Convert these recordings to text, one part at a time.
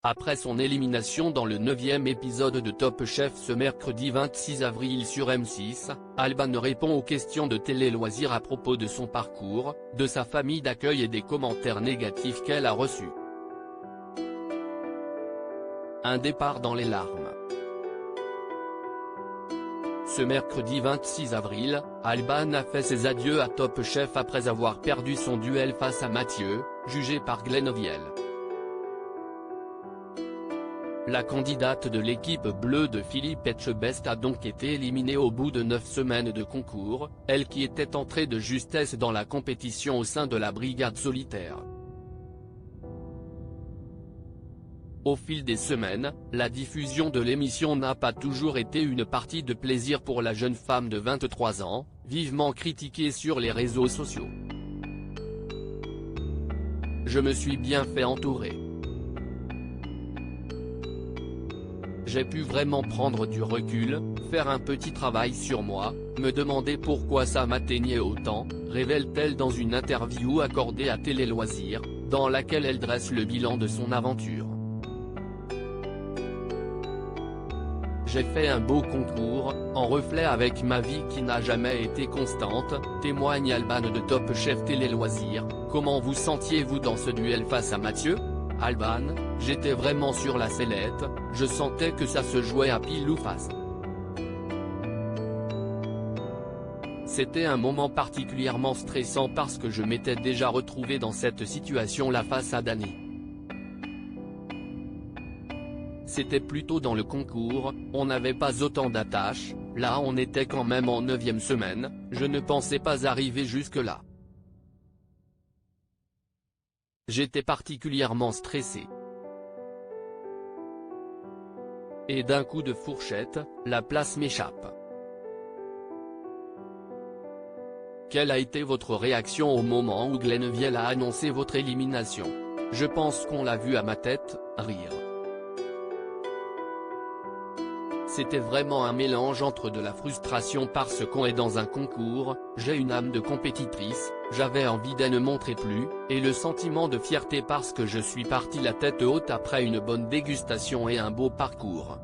Après son élimination dans le 9e épisode de Top Chef ce mercredi 26 avril sur M6, Alban répond aux questions de Télé Loisirs à propos de son parcours, de sa famille d'accueil et des commentaires négatifs qu'elle a reçus. Un départ dans les larmes. Ce mercredi 26 avril, Alban a fait ses adieux à Top Chef après avoir perdu son duel face à Mathieu, jugé par Glenn. La candidate de l'équipe bleue de Philippe Etchebest a donc été éliminée au bout de 9 semaines de concours, elle qui était entrée de justesse dans la compétition au sein de la brigade solitaire. Au fil des semaines, la diffusion de l'émission n'a pas toujours été une partie de plaisir pour la jeune femme de 23 ans, vivement critiquée sur les réseaux sociaux. Je me suis bien fait entourer. J'ai pu vraiment prendre du recul, faire un petit travail sur moi, me demander pourquoi ça m'atteignait autant, révèle-t-elle dans une interview accordée à Télé Loisirs, dans laquelle elle dresse le bilan de son aventure. J'ai fait un beau concours, en reflet avec ma vie qui n'a jamais été constante, témoigne Alban de Top Chef Télé Loisirs. Comment vous sentiez-vous dans ce duel face à Mathieu ? Alban, j'étais vraiment sur la sellette, je sentais que ça se jouait à pile ou face. C'était un moment particulièrement stressant parce que je m'étais déjà retrouvé dans cette situation-là face à Dany. C'était plutôt dans le concours, on n'avait pas autant d'attaches, là on était quand même en 9e semaine, je ne pensais pas arriver jusque-là. J'étais particulièrement stressé. Et d'un coup de fourchette, la place m'échappe. Quelle a été votre réaction au moment où Glenn a annoncé votre élimination ? Je pense qu'on l'a vu à ma tête, rire. C'était vraiment un mélange entre de la frustration parce qu'on est dans un concours, j'ai une âme de compétitrice, j'avais envie de ne montrer plus, et le sentiment de fierté parce que je suis parti la tête haute après une bonne dégustation et un beau parcours.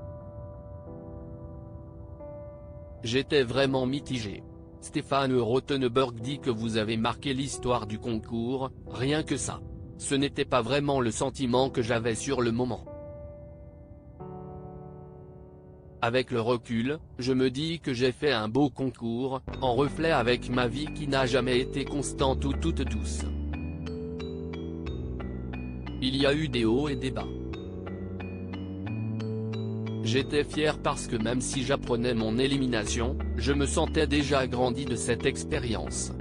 J'étais vraiment mitigé. Stéphane Rothenberg dit que vous avez marqué l'histoire du concours, rien que ça. Ce n'était pas vraiment le sentiment que j'avais sur le moment. Avec le recul, je me dis que j'ai fait un beau concours, en reflet avec ma vie qui n'a jamais été constante ou toute douce. Il y a eu des hauts et des bas. J'étais fier parce que même si j'apprenais mon élimination, je me sentais déjà grandi de cette expérience.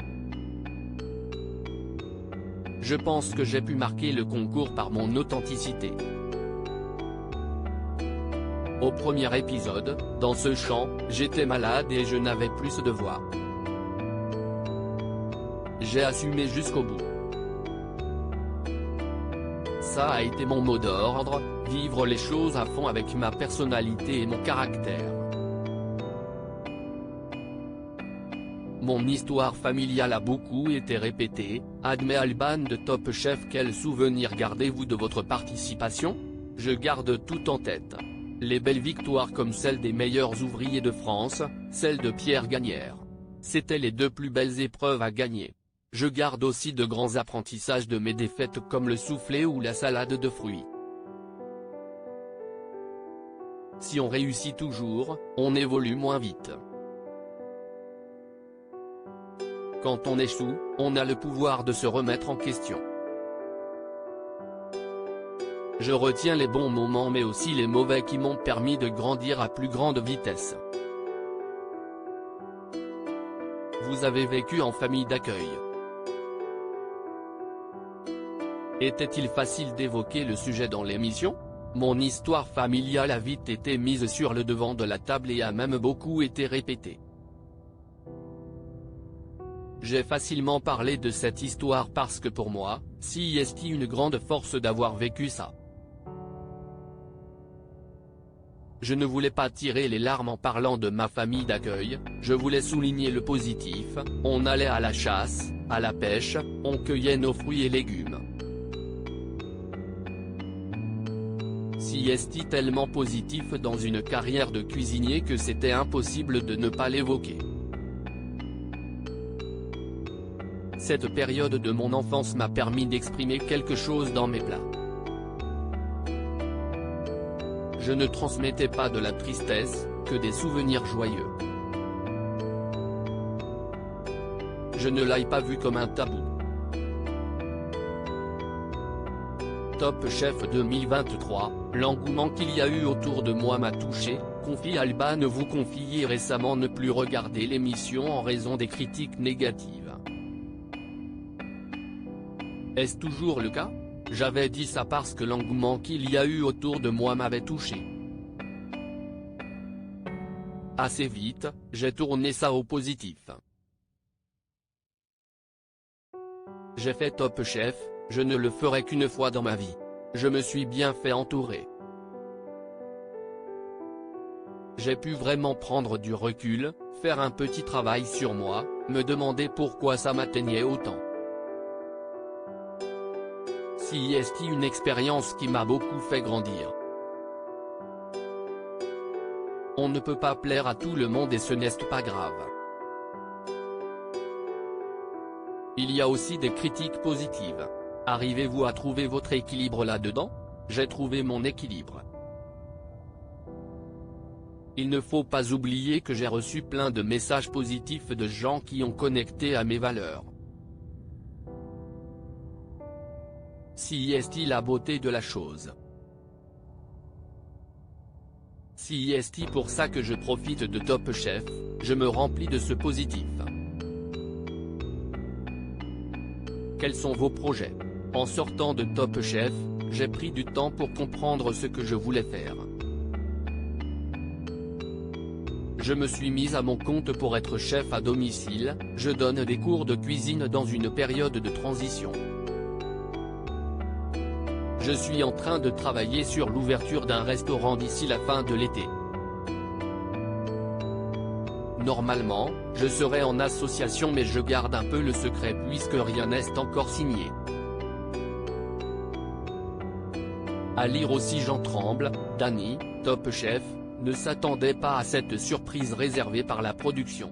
Je pense que j'ai pu marquer le concours par mon authenticité. Au premier épisode, dans ce chant, j'étais malade et je n'avais plus de voix. J'ai assumé jusqu'au bout. Ça a été mon mot d'ordre, vivre les choses à fond avec ma personnalité et mon caractère. Mon histoire familiale a beaucoup été répétée, admet Alban de Top Chef. Quel souvenir gardez-vous de votre participation ? Je garde tout en tête. Les belles victoires comme celle des meilleurs ouvriers de France, celle de Pierre Gagnère. C'étaient les 2 plus belles épreuves à gagner. Je garde aussi de grands apprentissages de mes défaites comme le soufflé ou la salade de fruits. Si on réussit toujours, on évolue moins vite. Quand on échoue, on a le pouvoir de se remettre en question. Je retiens les bons moments mais aussi les mauvais qui m'ont permis de grandir à plus grande vitesse. Vous avez vécu en famille d'accueil. Était-il facile d'évoquer le sujet dans l'émission ? Mon histoire familiale a vite été mise sur le devant de la table et a même beaucoup été répétée. J'ai facilement parlé de cette histoire parce que pour moi, c'est une grande force d'avoir vécu ça. Je ne voulais pas tirer les larmes en parlant de ma famille d'accueil, je voulais souligner le positif, on allait à la chasse, à la pêche, on cueillait nos fruits et légumes. est tellement positif dans une carrière de cuisinier que c'était impossible de ne pas l'évoquer. Cette période de mon enfance m'a permis d'exprimer quelque chose dans mes plats. Je ne transmettais pas de la tristesse, que des souvenirs joyeux. Je ne l'ai pas vu comme un tabou. Top Chef 2023, l'engouement qu'il y a eu autour de moi m'a touché, confie Alban. Vous confiez récemment ne plus regarder l'émission en raison des critiques négatives. Est-ce toujours le cas? J'avais dit ça parce que l'engouement qu'il y a eu autour de moi m'avait touché. Assez vite, j'ai tourné ça au positif. J'ai fait Top Chef, je ne le ferai qu'une fois dans ma vie. Je me suis bien fait entourer. J'ai pu vraiment prendre du recul, faire un petit travail sur moi, me demander pourquoi ça m'atteignait autant. C'est une expérience qui m'a beaucoup fait grandir. On ne peut pas plaire à tout le monde et ce n'est pas grave. Il y a aussi des critiques positives. Arrivez-vous à trouver votre équilibre là-dedans? J'ai trouvé mon équilibre. Il ne faut pas oublier que j'ai reçu plein de messages positifs de gens qui ont connecté à mes valeurs. C'est la beauté de la chose. C'est pour ça que je profite de Top Chef, je me remplis de ce positif. Quels sont vos projets? En sortant de Top Chef, j'ai pris du temps pour comprendre ce que je voulais faire. Je me suis mise à mon compte pour être chef à domicile, je donne des cours de cuisine dans une période de transition. Je suis en train de travailler sur l'ouverture d'un restaurant d'ici la fin de l'été. Normalement, je serai en association mais je garde un peu le secret puisque rien n'est encore signé. À lire aussi Jean Tremble, Dany, Top Chef, ne s'attendait pas à cette surprise réservée par la production.